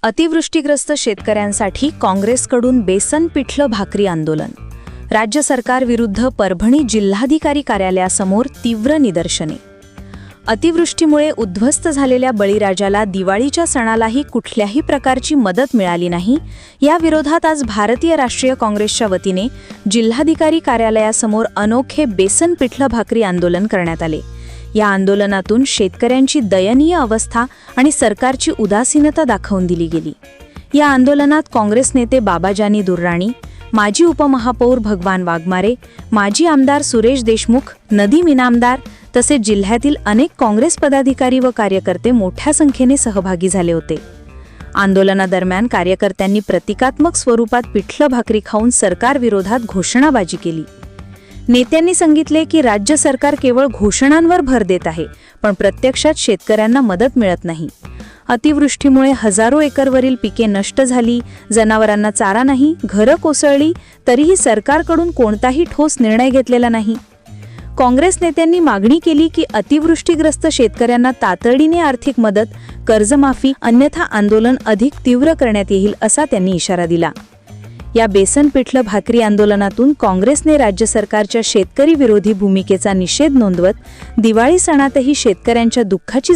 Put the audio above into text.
अतिवृष्टीग्रस्त शेतकऱ्यांसाठी काँग्रेसकडून बेसन पिठलं भाकरी आंदोलन. राज्य सरकारविरुद्ध परभणी जिल्हाधिकारी कार्यालयासमोर तीव्र निदर्शने. अतिवृष्टीमुळे उद्ध्वस्त झालेल्या बळीराजाला दिवाळीच्या सणालाही कुठल्याही प्रकारची मदत मिळाली नाही. या विरोधात आज भारतीय राष्ट्रीय काँग्रेसच्या वतीने जिल्हाधिकारी कार्यालयासमोर अनोखे बेसन पिठलं भाकरी आंदोलन करण्यात आले. या आंदोलनातून शेतकऱ्यांची दयनीय अवस्था आणि सरकारची उदासीनता दाखवून दिली गेली. या आंदोलनात काँग्रेस नेते बाबाजानी दुर्राणी, माजी उपमहापौर भगवान वाघमारे, माजी आमदार सुरेश देशमुख, नदीम इनामदार तसेच जिल्ह्यातील अनेक काँग्रेस पदाधिकारी व कार्यकर्ते मोठ्या संख्येने सहभागी झाले होते. आंदोलनादरम्यान कार्यकर्त्यांनी प्रतिकात्मक स्वरूपात पिठलं भाकरी खाऊन सरकारविरोधात घोषणाबाजी केली. नेत्यांनी सांगितले की राज्य सरकार केवळ घोषणांवर भर देत आहे, पण प्रत्यक्षात शेतकऱ्यांना मदत मिळत नाही. अतिवृष्टीमुळे हजारो एकरवरील पिके नष्ट झाली, जनावरांना चारा नाही, घरं कोसळली, तरीही सरकारकडून कोणताही ठोस निर्णय घेतलेला नाही. काँग्रेस नेत्यांनी मागणी केली की अतिवृष्टीग्रस्त शेतकऱ्यांना तातडीने आर्थिक मदत, कर्जमाफी, अन्यथा आंदोलन अधिक तीव्र करण्यात येईल असा त्यांनी इशारा दिला. या बेसन पिठलं भाकरी आंदोलनातून काँग्रेसने राज्य सरकारच्या शेतकरी विरोधी भूमिकेचा निषेध नोंदवत दिवाळी सणातही शेतकऱ्यांच्या दुःखाची